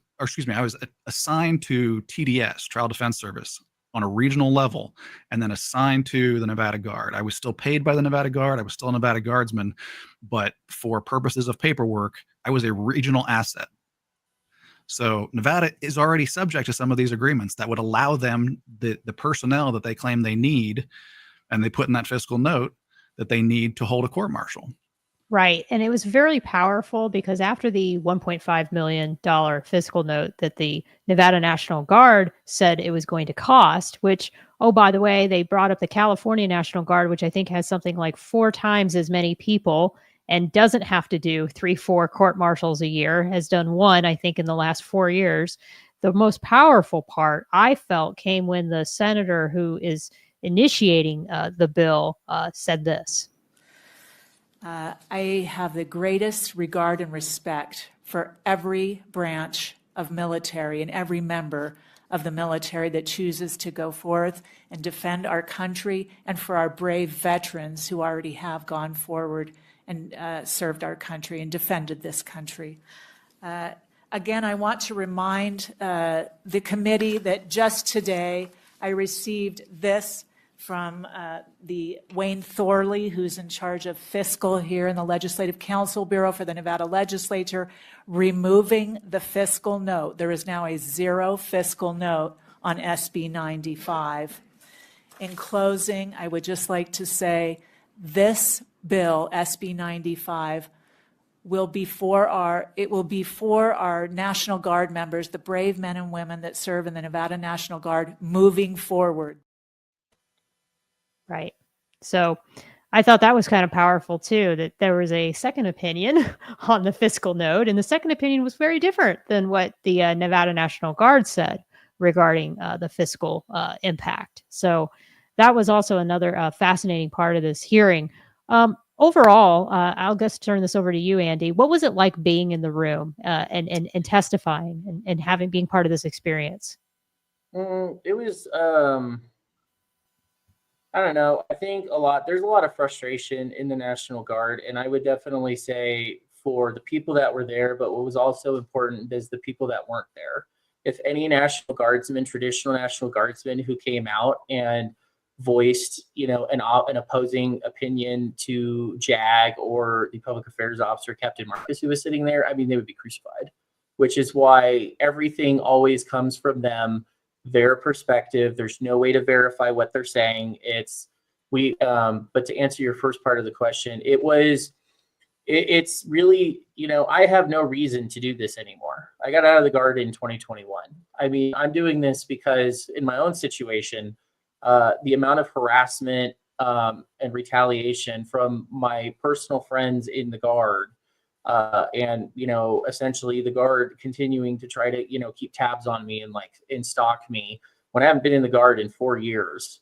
assigned to TDS, Trial Defense Service, on a regional level, and then assigned to the Nevada Guard. I was still paid by the Nevada Guard. I was still a Nevada Guardsman, but for purposes of paperwork, I was a regional asset. So Nevada is already subject to some of these agreements that would allow them the personnel that they claim they need, and they put in that fiscal note that they need to hold a court martial. Right. And it was very powerful because after the $1.5 million fiscal note that the Nevada National Guard said it was going to cost, which, oh, by the way, they brought up the California National Guard, which I think has something like 4 times as many people and doesn't have to do 3-4 court martials a year, has done 1, I think, in the last 4 years. The most powerful part, I felt, came when the senator who is initiating the bill said this. I have the greatest regard and respect for every branch of military and every member of the military that chooses to go forth and defend our country, and for our brave veterans who already have gone forward and served our country and defended this country. Again, I want to remind the committee that just today I received this from the Wayne Thorley, who's in charge of fiscal here in the Legislative Council Bureau for the Nevada Legislature, removing the fiscal note. There is now a 0 fiscal note on SB 95. In closing, I would just like to say this bill, SB 95, will be for our National Guard members, the brave men and women that serve in the Nevada National Guard, moving forward. Right. So I thought that was kind of powerful too, that there was a second opinion on the fiscal note, and the second opinion was very different than what the Nevada National Guard said regarding the fiscal impact. So that was also another fascinating part of this hearing. Overall, I'll just turn this over to you, Andy. What was it like being in the room and testifying and being part of this experience? It was, I don't know. I think there's a lot of frustration in the National Guard, and I would definitely say for the people that were there, but what was also important is the people that weren't there. If any National Guardsman, traditional National Guardsman who came out and voiced, an opposing opinion to JAG or the public affairs officer, Captain Marcus, who was sitting there, I mean, they would be crucified, which is why everything always comes from them, their perspective. There's no way to verify what they're saying. But to answer your first part of the question, it's really, I have no reason to do this anymore. I got out of the Guard in 2021. I mean, I'm doing this because in my own situation, the amount of harassment and retaliation from my personal friends in the Guard, and essentially the Guard continuing to try to keep tabs on me and stalk me when I haven't been in the Guard in 4 years,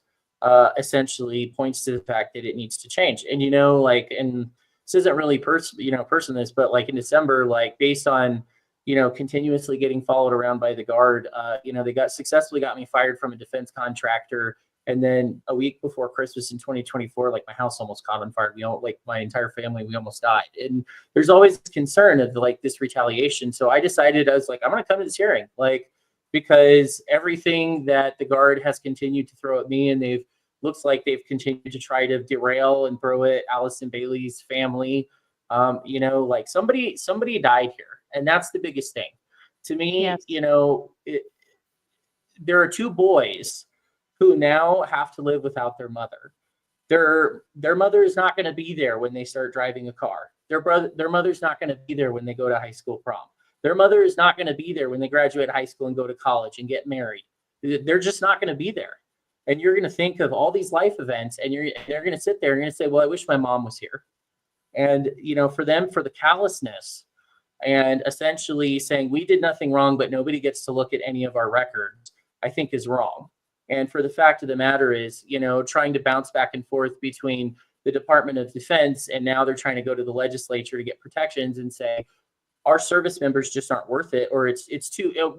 essentially points to the fact that it needs to change. And and this isn't really person this, but in December, based on continuously getting followed around by the Guard. They successfully got me fired from a defense contractor. And then a week before Christmas in 2024, like my house almost caught on fire. My entire family, we almost died. And there's always concern of this retaliation. So I decided, I was like, I'm going to come to this hearing, because everything that the Guard has continued to throw at me, and looks like they've continued to try to derail and throw at Allison Bailey's family. Somebody died here. And that's the biggest thing to me. Yes. There are two boys who now have to live without their mother. Their mother is not going to be there when they start driving a car. Their mother's not going to be there when they go to high school prom. Their mother is not going to be there when they graduate high school and go to college and get married. They're just not going to be there. And you're going to think of all these life events, and they're going to sit there and going to say, well, I wish my mom was here. And, for the callousness and essentially saying we did nothing wrong, but nobody gets to look at any of our records, I think is wrong. And for the fact of the matter is, trying to bounce back and forth between the Department of Defense, and now they're trying to go to the legislature to get protections and say our service members just aren't worth it, or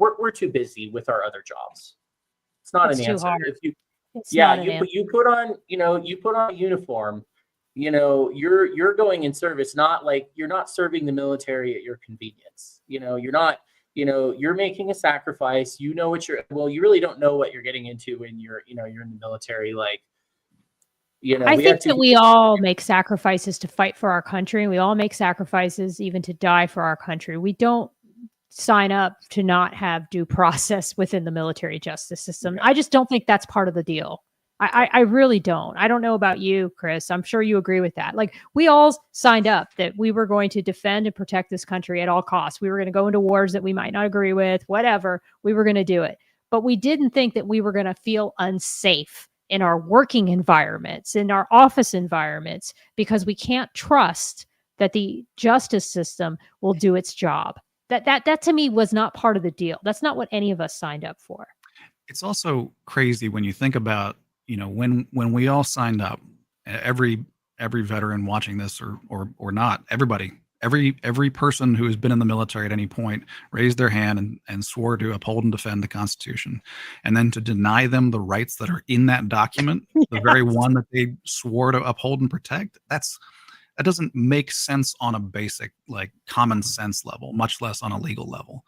we're too busy with our other jobs. It's not an answer. You put on a uniform, you're going in service, you're not serving the military at your convenience. You're making a sacrifice. You really don't know what you're getting into when you're in the military. I think that we all make sacrifices to fight for our country, and we all make sacrifices even to die for our country. We don't sign up to not have due process within the military justice system. Yeah. I just don't think that's part of the deal. I really don't. I don't know about you, Chris. I'm sure you agree with that. We all signed up that we were going to defend and protect this country at all costs. We were going to go into wars that we might not agree with, whatever. We were going to do it. But we didn't think that we were going to feel unsafe in our working environments, in our office environments, because we can't trust that the justice system will do its job. That to me was not part of the deal. That's not what any of us signed up for. It's also crazy when you think about, when we all signed up, every veteran watching this or not, every person who has been in the military at any point raised their hand and swore to uphold and defend the Constitution, and then to deny them the rights that are in that document, the very one that they swore to uphold and protect, that doesn't make sense on a basic common sense level, much less on a legal level.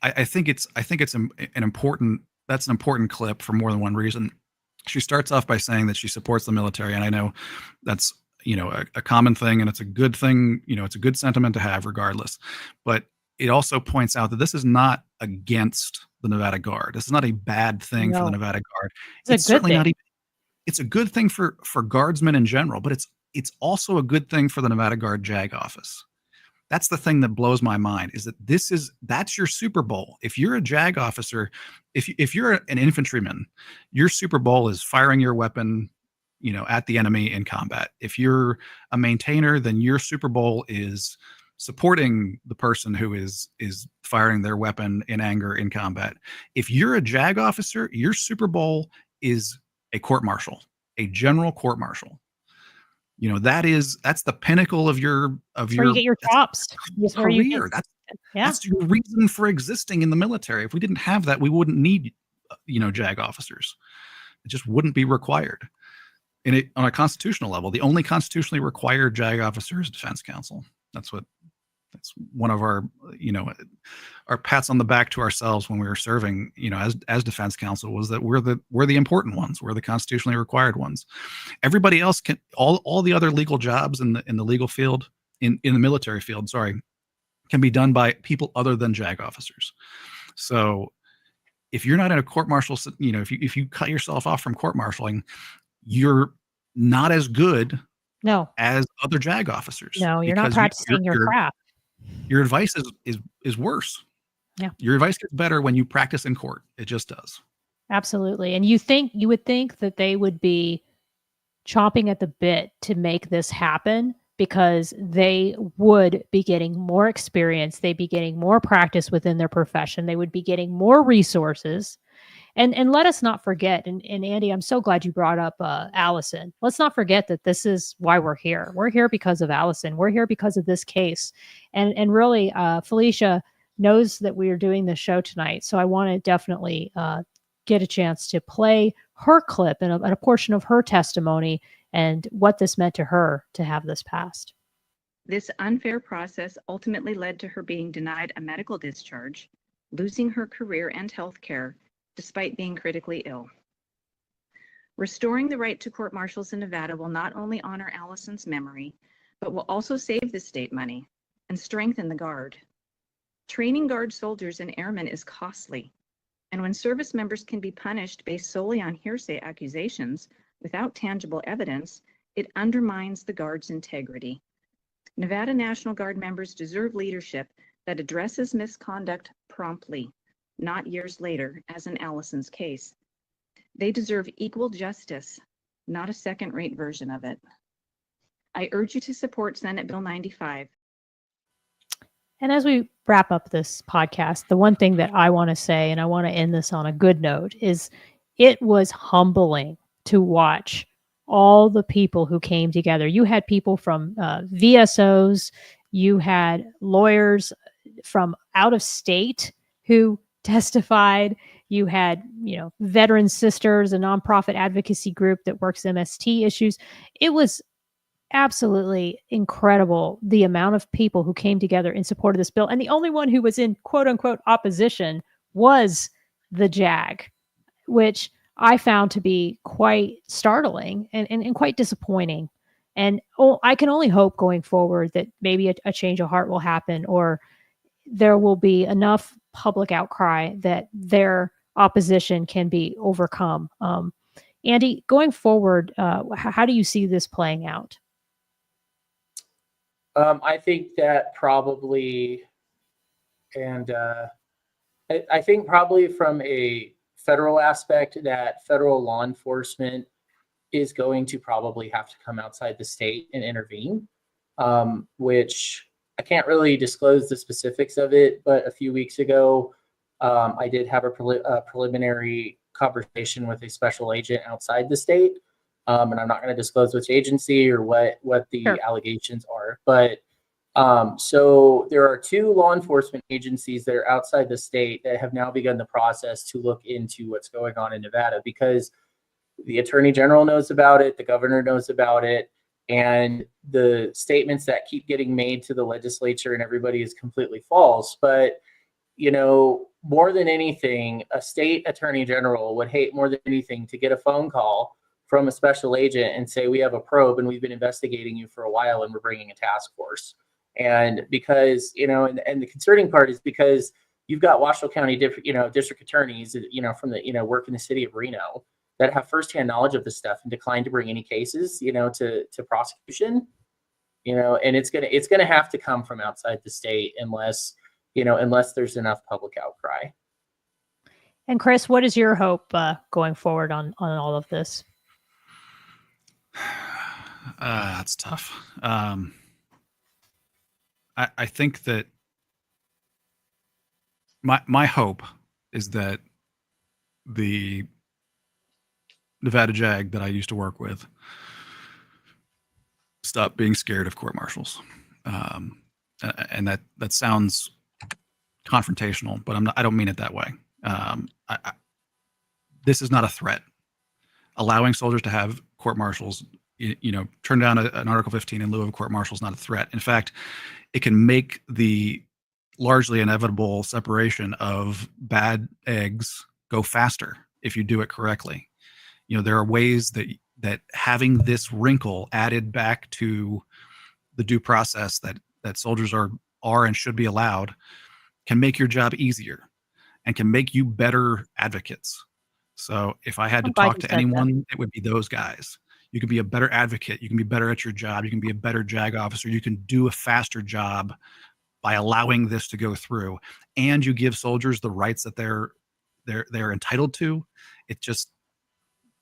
I think it's an important clip for more than one reason. She starts off by saying that she supports the military, and I know that's a common thing, and it's a good thing. It's a good sentiment to have regardless. But it also points out that this is not against the Nevada Guard. This is not a bad thing for the Nevada Guard. It's certainly not even. It's a good thing for guardsmen in general, but it's also a good thing for the Nevada Guard JAG office. That's the thing that blows my mind, is that that's your Super Bowl. If you're a JAG officer, if you're an infantryman, your Super Bowl is firing your weapon, at the enemy in combat. If you're a maintainer, then your Super Bowl is supporting the person who is firing their weapon in anger in combat. If you're a JAG officer, your Super Bowl is a court-martial, a general court-martial. That's the pinnacle of your where you get your chops. Career. That's your reason for existing in the military. If we didn't have that, we wouldn't need JAG officers. It just wouldn't be required. On a constitutional level, the only constitutionally required JAG officer is defense counsel. That's one of our our pats on the back to ourselves when we were serving, as defense counsel, was that we're the important ones. We're the constitutionally required ones. Everybody else can, all the other legal jobs in the legal field, in the military field, can be done by people other than JAG officers. So if you're not in a court-martial, if you cut yourself off from court-martialing, you're not as good as other JAG officers. No, you're not practicing your craft. Your advice is worse. Yeah. Your advice gets better when you practice in court. It just does. Absolutely. And you would think that they would be chomping at the bit to make this happen, because they would be getting more experience. They'd be getting more practice within their profession. They would be getting more resources. And let us not forget, and Andy, I'm so glad you brought up Allison. Let's not forget that this is why we're here. We're here because of Allison. We're here because of this case. And really, Felicia knows that we are doing this show tonight. So I want to definitely get a chance to play her clip and a portion of her testimony and what this meant to her to have this passed. This unfair process ultimately led to her being denied a medical discharge, losing her career and health care, despite being critically ill. Restoring the right to court-martials in Nevada will not only honor Allison's memory, but will also save the state money and strengthen the Guard. Training Guard soldiers and airmen is costly, and when service members can be punished based solely on hearsay accusations without tangible evidence, it undermines the Guard's integrity. Nevada National Guard members deserve leadership that addresses misconduct promptly, not years later, as in Allison's case. They deserve equal justice, not a second-rate version of it. I urge you to support Senate Bill 95. And as we wrap up this podcast, the one thing that I want to say, and I want to end this on a good note, is it was humbling to watch all the people who came together. You had people from VSOs, you had lawyers from out of state who testified. You had, Veteran Sisters, a nonprofit advocacy group that works MST issues. It was absolutely incredible the amount of people who came together in support of this bill. And the only one who was in quote unquote opposition was the JAG, which I found to be quite startling and quite disappointing. And I can only hope going forward that maybe a change of heart will happen, or there will be enough public outcry that their opposition can be overcome. Andy, going forward, how do you see this playing out? I think that probably, and I think probably from a federal aspect, that federal law enforcement is going to probably have to come outside the state and intervene, which I can't really disclose the specifics of it, but a few weeks ago, I did have a preliminary conversation with a special agent outside the state. And I'm not going to disclose which agency or what the allegations are. But so there are 2 law enforcement agencies that are outside the state that have now begun the process to look into what's going on in Nevada, because the Attorney General knows about it, the governor knows about it, and the statements that keep getting made to the legislature and everybody is completely false. But, more than anything, a state attorney general would hate more than anything to get a phone call from a special agent and say, we have a probe and we've been investigating you for a while and we're bringing a task force. And because, and the concerning part is because you've got Washoe County, district attorneys, from the, work in the city of Reno that have firsthand knowledge of this stuff and decline to bring any cases, to prosecution, and it's going to have to come from outside the state unless there's enough public outcry. And Chris, what is your hope going forward on all of this? That's tough. I think that my hope is that the Nevada JAG that I used to work with stop being scared of court martials. And that sounds confrontational, but I don't mean it that way. This is not a threat. Allowing soldiers to have court martials, turn down an Article 15 in lieu of a court martial is not a threat. In fact, it can make the largely inevitable separation of bad eggs go faster if you do it correctly. There are ways that having this wrinkle added back to the due process that soldiers are and should be allowed can make your job easier and can make you better advocates. So if I had to talk to anyone, it would be those guys. You can be a better advocate. You can be better at your job. You can be a better JAG officer. You can do a faster job by allowing this to go through, and you give soldiers the rights that they're entitled to. It just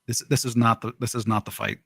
this is not the fight.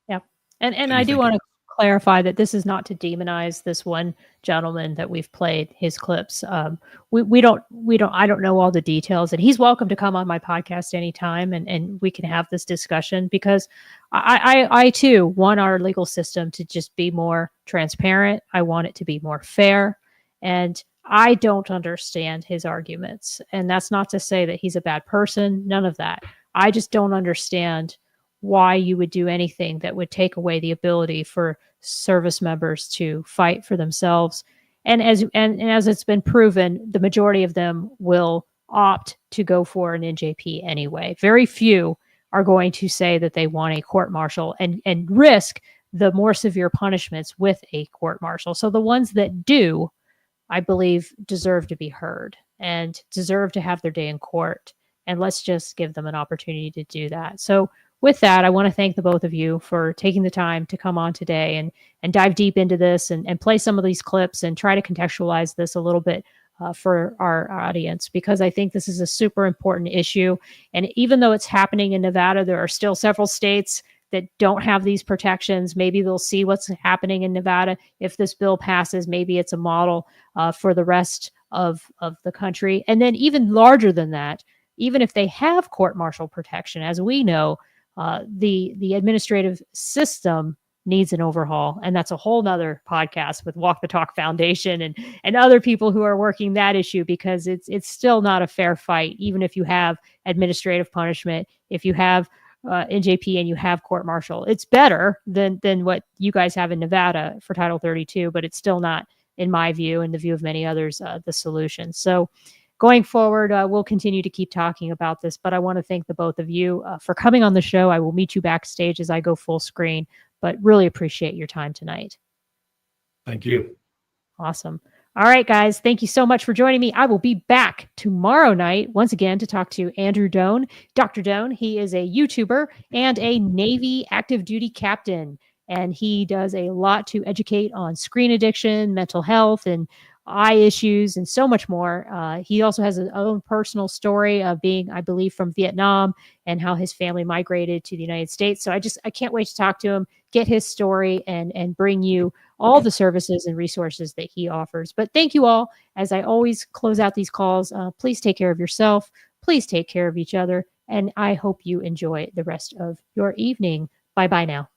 Yeah, and I do want to clarify that this is not to demonize this one gentleman that we've played his clips. I don't know all the details, and he's welcome to come on my podcast anytime, and we can have this discussion, because I too want our legal system to just be more transparent. I want it to be more fair, and I don't understand his arguments. And that's not to say that he's a bad person, none of that. I just don't understand why you would do anything that would take away the ability for service members to fight for themselves. And as it's been proven, the majority of them will opt to go for an NJP anyway. Very few are going to say that they want a court martial and risk the more severe punishments with a court martial. So the ones that do, I believe, deserve to be heard and deserve to have their day in court. And let's just give them an opportunity to do that. So with that, I want to thank the both of you for taking the time to come on today and dive deep into this and play some of these clips and try to contextualize this a little bit for our audience, because I think this is a super important issue. And even though it's happening in Nevada, there are still several states that don't have these protections. Maybe they'll see what's happening in Nevada. If this bill passes, maybe it's a model for the rest of the country. And then even larger than that, even if they have court-martial protection, as we know, the administrative system needs an overhaul. And that's a whole nother podcast with Walk the Talk Foundation and other people who are working that issue, because it's still not a fair fight, even if you have administrative punishment, if you have NJP and you have court martial. It's better than what you guys have in Nevada for Title 32, but it's still not, in my view and the view of many others, the solution. So going forward, we'll continue to keep talking about this, but I want to thank the both of you for coming on the show. I will meet you backstage as I go full screen, but really appreciate your time tonight. Thank you. Awesome. All right, guys, thank you so much for joining me. I will be back tomorrow night once again to talk to Andrew Doan. Dr. Doan, he is a YouTuber and a Navy active duty captain, and he does a lot to educate on screen addiction, mental health, and eye issues, and so much more. He also has his own personal story of being, I believe, from Vietnam and how his family migrated to the United States. So I can't wait to talk to him, get his story, and bring you all the services and resources that he offers. But thank you all. As I always close out these calls, please take care of yourself. Please take care of each other. And I hope you enjoy the rest of your evening. Bye-bye now.